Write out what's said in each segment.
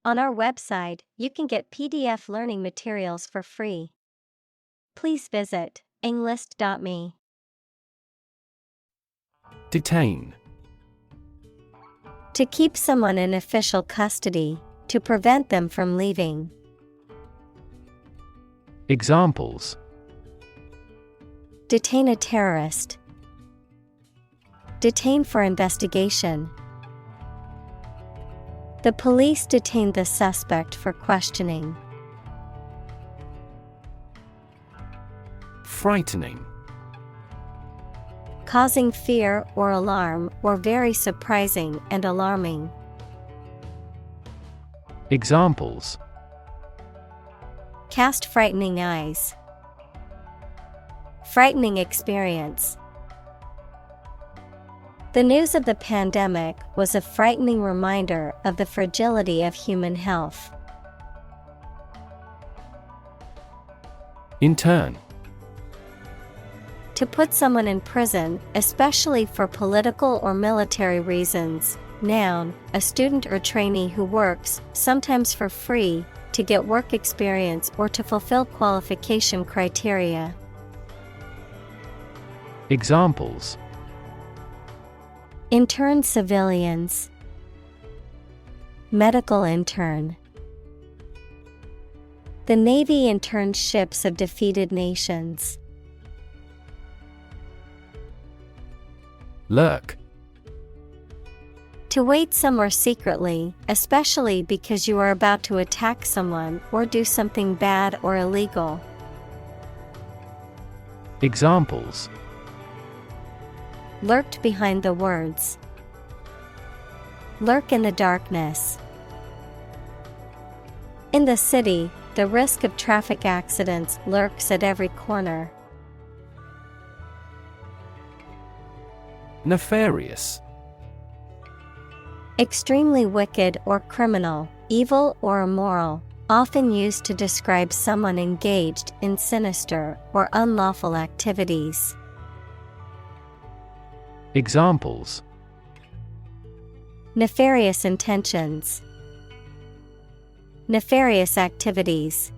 On our website, you can get PDF learning materials for free. Please visit englist.me. Detain. To keep someone in official custody, to prevent them from leaving. Examples: Detain a terrorist. Detain for investigation. The police detained the suspect for questioning. Frightening. Causing fear or alarm, or very surprising and alarming. Examples: Cast frightening eyes. Frightening experience. The news of the pandemic was a frightening reminder of the fragility of human health. Intern. To put someone in prison, especially for political or military reasons. Noun, a student or trainee who works, sometimes for free, to get work experience or to fulfill qualification criteria. Examples: Intern civilians. Medical intern. The Navy interned ships of defeated nations. Lurk. To wait somewhere secretly, especially because you are about to attack someone or do something bad or illegal. Examples: Lurked behind the words. Lurk in the darkness. In the city, the risk of traffic accidents lurks at every corner. Nefarious. Extremely wicked or criminal, evil or immoral, often used to describe someone engaged in sinister or unlawful activities. Examples: Nefarious intentions. Nefarious activities.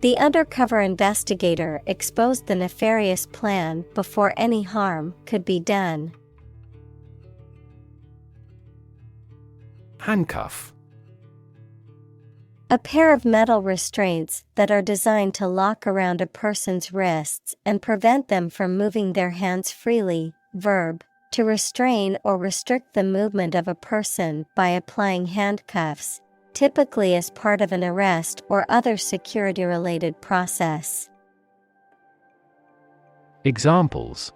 The undercover investigator exposed the nefarious plan before any harm could be done. Handcuff. A pair of metal restraints that are designed to lock around a person's wrists and prevent them from moving their hands freely. Verb, to restrain or restrict the movement of a person by applying handcuffs, typically as part of an arrest or other security-related process. Examples: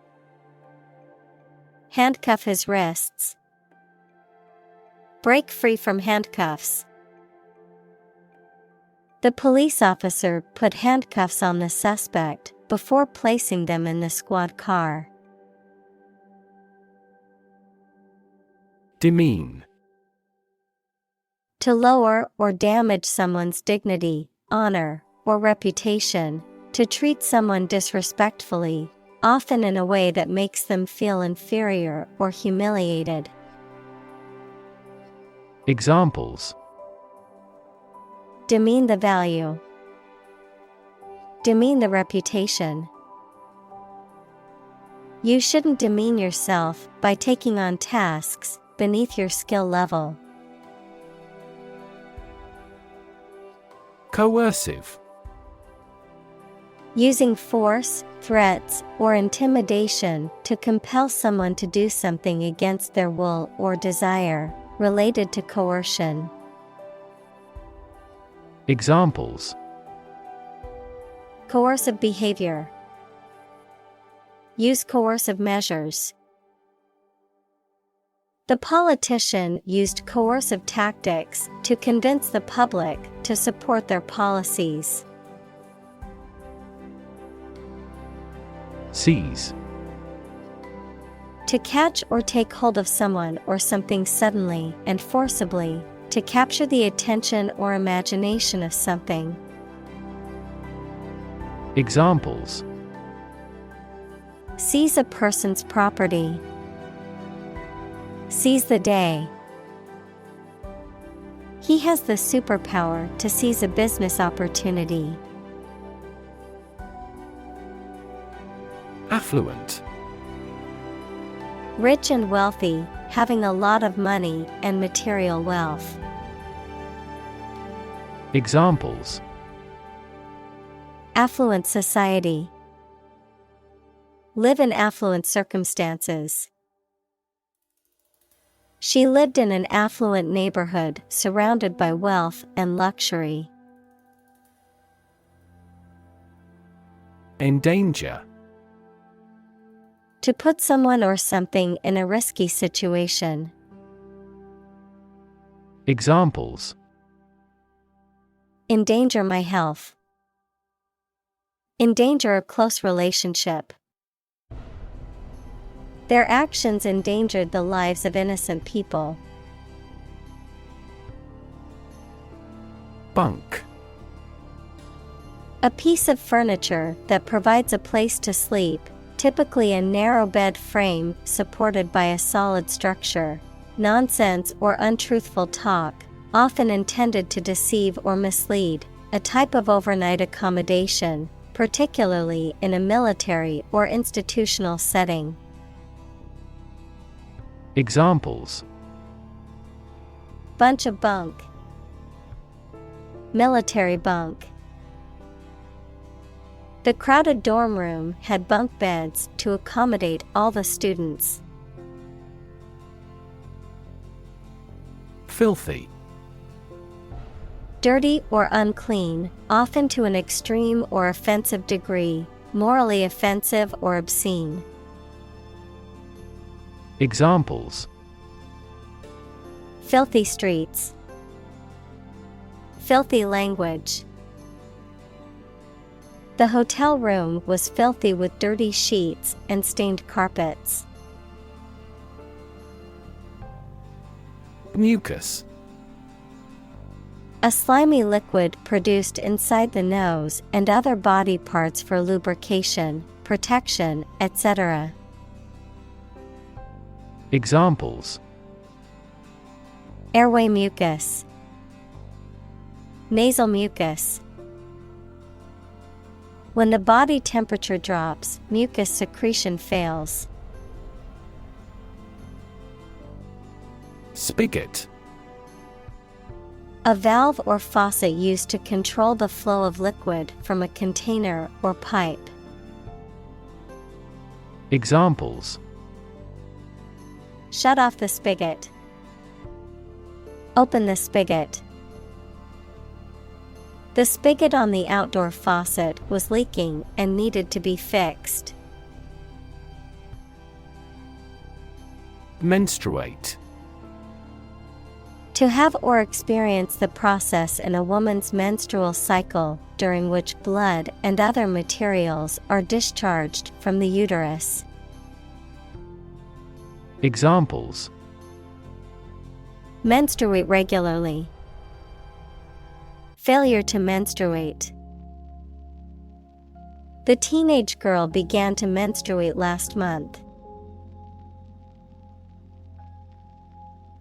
Handcuff his wrists. Break free from handcuffs. The police officer put handcuffs on the suspect before placing them in the squad car. Demean. To lower or damage someone's dignity, honor, or reputation. To treat someone disrespectfully, often in a way that makes them feel inferior or humiliated. Examples: Demean the value. Demean the reputation. You shouldn't demean yourself by taking on tasks beneath your skill level. Coercive. Using force, threats, or intimidation to compel someone to do something against their will or desire, related to coercion. Examples: Coercive behavior. Use coercive measures. The politician used coercive tactics to convince the public to support their policies. Seize. To catch or take hold of someone or something suddenly and forcibly, to capture the attention or imagination of something. Examples: Seize a person's property. Seize the day. He has the superpower to seize a business opportunity. Affluent. Rich and wealthy, having a lot of money and material wealth. Examples: Affluent society. Live in affluent circumstances. She lived in an affluent neighborhood surrounded by wealth and luxury. Endanger. To put someone or something in a risky situation. Examples: Endanger my health. Endanger a close relationship. Their actions endangered the lives of innocent people. Bunk. A piece of furniture that provides a place to sleep, typically a narrow bed frame supported by a solid structure. Nonsense or untruthful talk, often intended to deceive or mislead, a type of overnight accommodation, particularly in a military or institutional setting. Examples: Bunch of bunk. Military bunk. The crowded dorm room had bunk beds to accommodate all the students. Filthy. Dirty or unclean, often to an extreme or offensive degree, morally offensive or obscene. Examples: Filthy streets. Filthy language. The hotel room was filthy with dirty sheets and stained carpets. Mucus. A slimy liquid produced inside the nose and other body parts for lubrication, protection, etc. Examples: Airway mucus. Nasal mucus. When the body temperature drops, mucus secretion fails. Spigot. A valve or faucet used to control the flow of liquid from a container or pipe. Examples: Shut off the spigot. Open the spigot. The spigot on the outdoor faucet was leaking and needed to be fixed. Menstruate. To have or experience the process in a woman's menstrual cycle during which blood and other materials are discharged from the uterus. Examples: Menstruate regularly. Failure to menstruate. The teenage girl began to menstruate last month.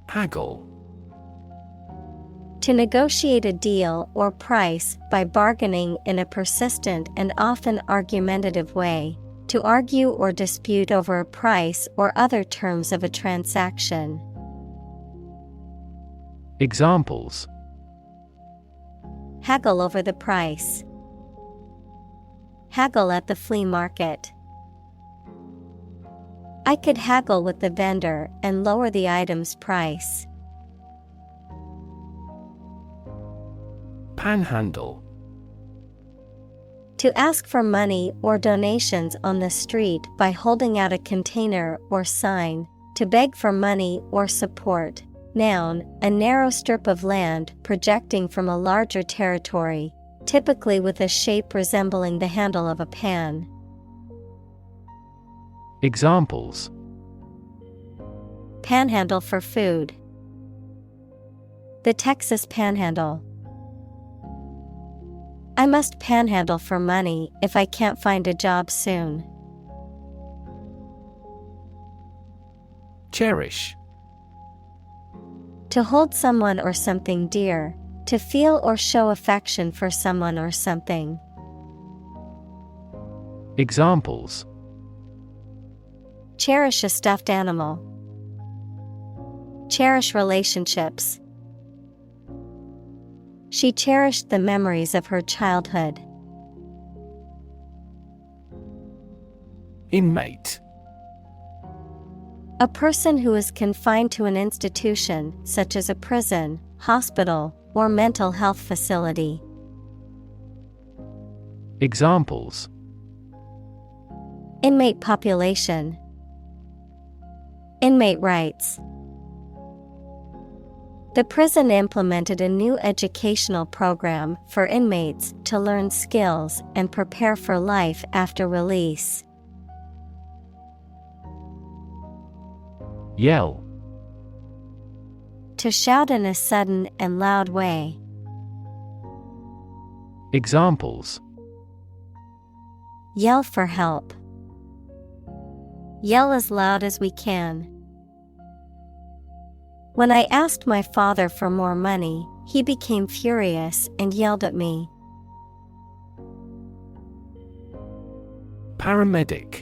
Haggle. To negotiate a deal or price by bargaining in a persistent and often argumentative way. To argue or dispute over a price or other terms of a transaction. Examples: Haggle over the price. Haggle at the flea market. I could haggle with the vendor and lower the item's price. Panhandle. To ask for money or donations on the street by holding out a container or sign. To beg for money or support. Noun, a narrow strip of land projecting from a larger territory, typically with a shape resembling the handle of a pan. Examples: Panhandle for food. The Texas Panhandle. I must panhandle for money if I can't find a job soon. To hold someone or something dear, to feel or show affection for someone or something. Examples: Cherish a stuffed animal. Cherish relationships. She cherished the memories of her childhood. Inmate. A person who is confined to an institution, such as a prison, hospital, or mental health facility. Examples: Inmate population. Inmate rights. The prison implemented a new educational program for inmates to learn skills and prepare for life after release. Yell. To shout in a sudden and loud way. Examples: Yell for help. Yell as loud as we can. When I asked my father for more money, he became furious and yelled at me. Paramedic.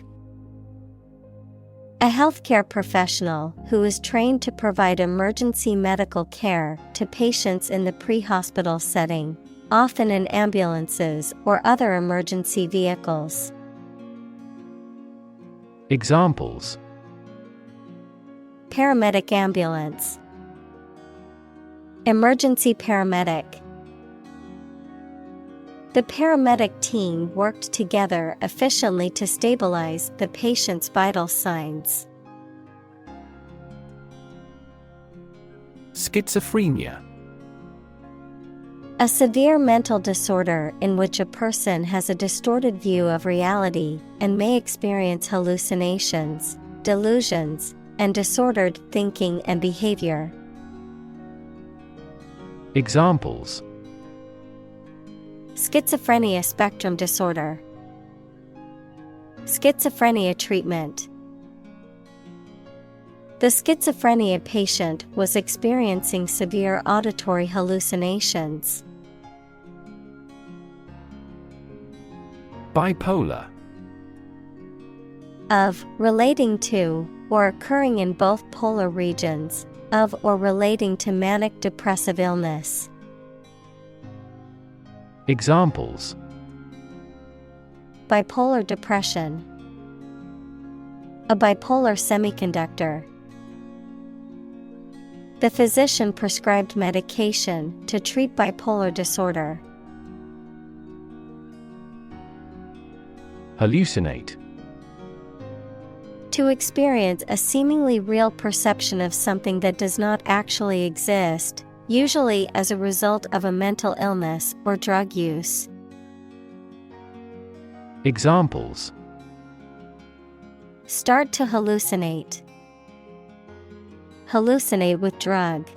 A healthcare professional who is trained to provide emergency medical care to patients in the pre-hospital setting, often in ambulances or other emergency vehicles. Examples: Paramedic ambulance. Emergency paramedic. The paramedic team worked together efficiently to stabilize the patient's vital signs. Schizophrenia. A severe mental disorder in which a person has a distorted view of reality and may experience hallucinations, delusions, and disordered thinking and behavior. Examples: Schizophrenia spectrum disorder. Schizophrenia treatment. The schizophrenia patient was experiencing severe auditory hallucinations. Bipolar. Of, relating to, or occurring in both polar regions, of or relating to manic depressive illness. Examples: Bipolar depression. A bipolar semiconductor. The physician prescribed medication to treat bipolar disorder. Hallucinate. To experience a seemingly real perception of something that does not actually exist, usually as a result of a mental illness or drug use. Examples: Start to hallucinate. Hallucinate with drug.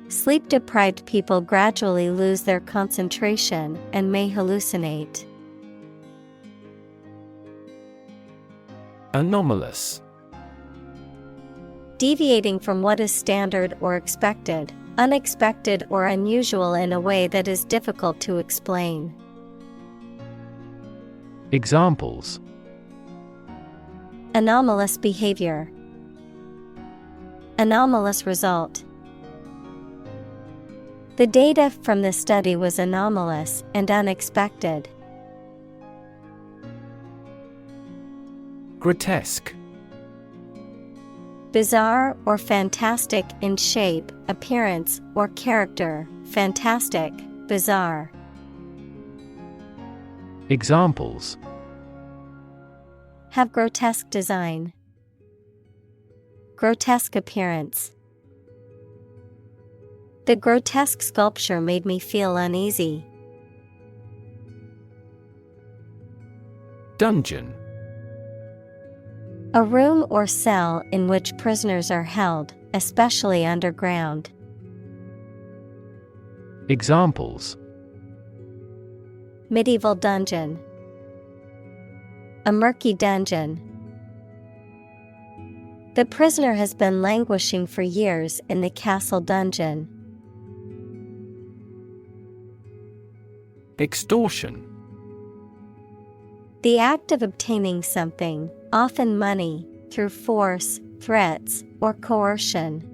Sleep-deprived people gradually lose their concentration and may hallucinate. Anomalous. Deviating from what is standard or expected, unexpected or unusual in a way that is difficult to explain. Examples: Anomalous behavior. Anomalous result. The data from the study was anomalous and unexpected. Grotesque. Bizarre or fantastic in shape, appearance, or character. Fantastic, bizarre. Examples: Have grotesque design. Grotesque appearance. The grotesque sculpture made me feel uneasy. Dungeon. A room or cell in which prisoners are held, especially underground. Examples: Medieval dungeon. A murky dungeon. The prisoner has been languishing for years in the castle dungeon. Extortion. The act of obtaining something, often money, through force, threats, or coercion.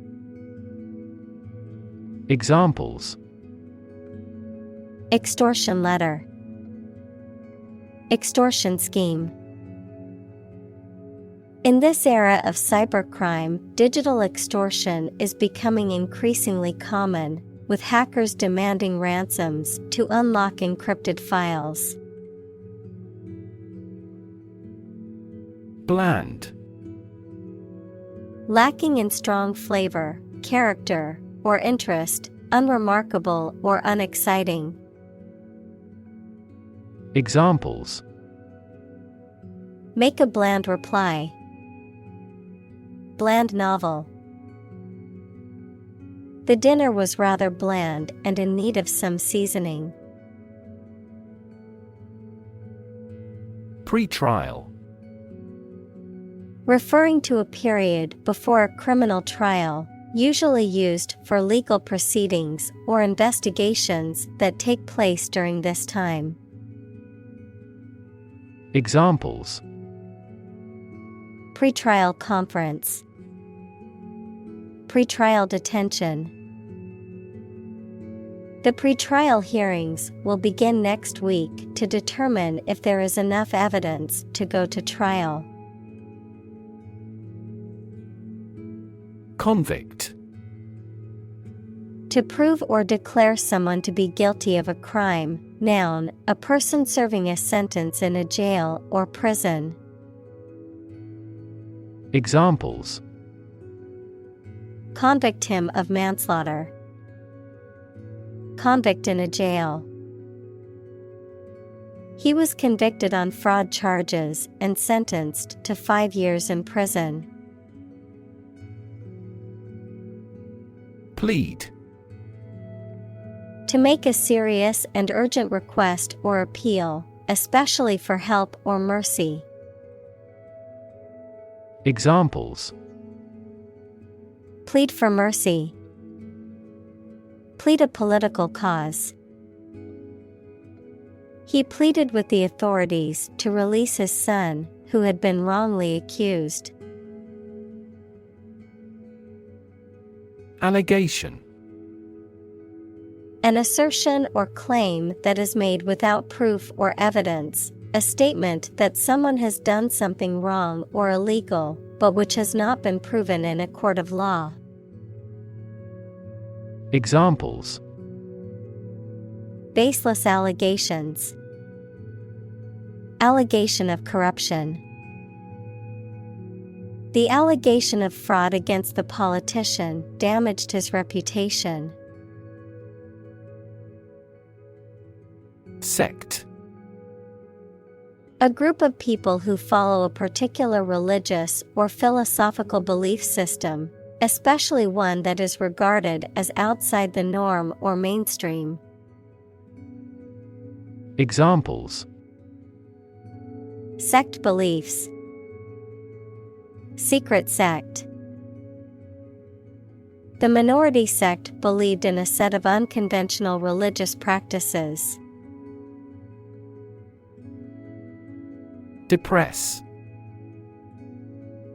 Examples: Extortion letter. Extortion scheme. In this era of cybercrime, digital extortion is becoming increasingly common, with hackers demanding ransoms to unlock encrypted files. Bland. Lacking in strong flavor, character, or interest, unremarkable or unexciting. Examples: Make a bland reply. Bland novel. The dinner was rather bland and in need of some seasoning. Pre-trial. Referring to a period before a criminal trial, usually used for legal proceedings or investigations that take place during this time. Examples: Pretrial conference. Pretrial detention. The pretrial hearings will begin next week to determine if there is enough evidence to go to trial. Convict. To prove or declare someone to be guilty of a crime. Noun, a person serving a sentence in a jail or prison. Examples: Convict him of manslaughter. Convict in a jail. He was convicted on fraud charges and sentenced to 5 years in prison. Plead. To make a serious and urgent request or appeal, especially for help or mercy. Examples: Plead for mercy. Plead a political cause. He pleaded with the authorities to release his son, who had been wrongly accused. Allegation. An assertion or claim that is made without proof or evidence, a statement that someone has done something wrong or illegal, but which has not been proven in a court of law. Examples: Baseless allegations. Allegation of corruption. The allegation of fraud against the politician damaged his reputation. Sect. A group of people who follow a particular religious or philosophical belief system, especially one that is regarded as outside the norm or mainstream. Examples: Sect beliefs. Secret sect. The minority sect believed in a set of unconventional religious practices. Depress.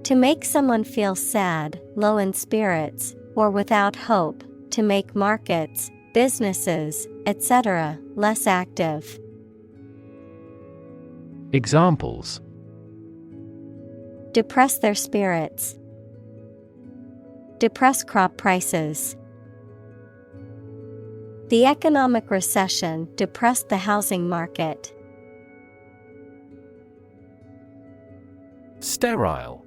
To make someone feel sad, low in spirits, or without hope, to make markets, businesses, etc., less active. Examples: Depress their spirits. Depress crop prices. The economic recession depressed the housing market. Sterile.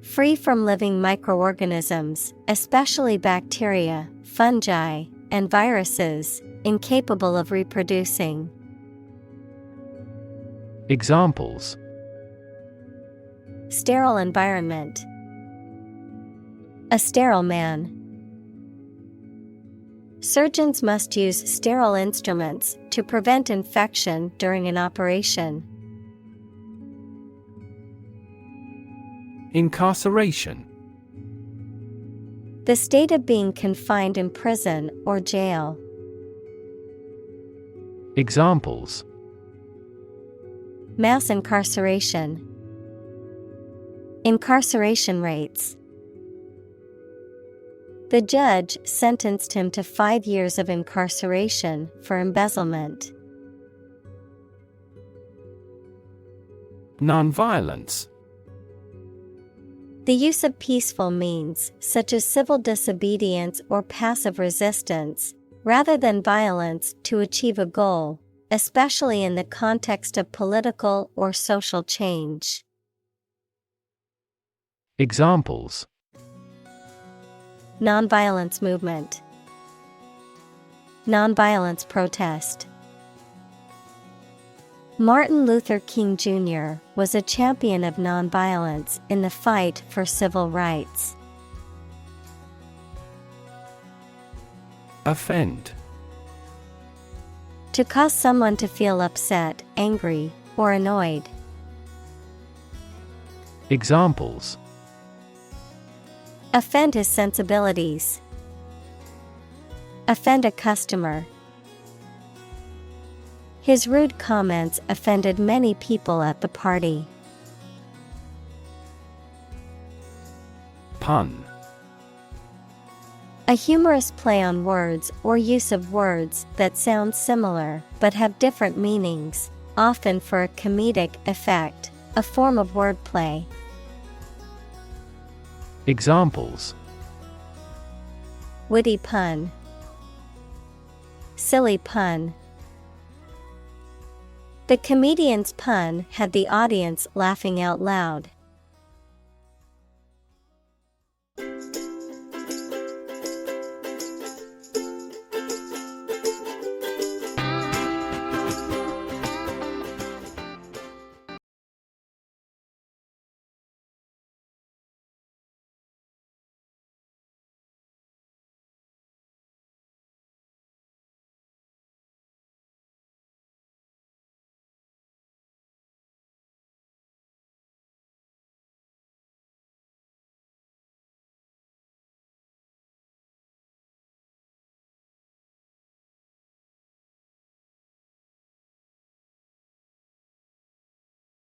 Free from living microorganisms, especially bacteria, fungi, and viruses, incapable of reproducing. Examples: Sterile environment. A sterile man. Surgeons must use sterile instruments to prevent infection during an operation. Incarceration. The state of being confined in prison or jail. Examples: Mass incarceration. Incarceration rates. The judge sentenced him to 5 years of incarceration for embezzlement. Nonviolence. The use of peaceful means, such as civil disobedience or passive resistance, rather than violence to achieve a goal, especially in the context of political or social change. Examples: Nonviolence movement. Nonviolence protest. Martin Luther King Jr. was a champion of nonviolence in the fight for civil rights. Offend. To cause someone to feel upset, angry, or annoyed. Examples: Offend his sensibilities. Offend a customer. His rude comments offended many people at the party. Pun. A humorous play on words or use of words that sound similar but have different meanings, often for a comedic effect, a form of wordplay. Examples: Witty pun. Silly pun. The comedian's pun had the audience laughing out loud.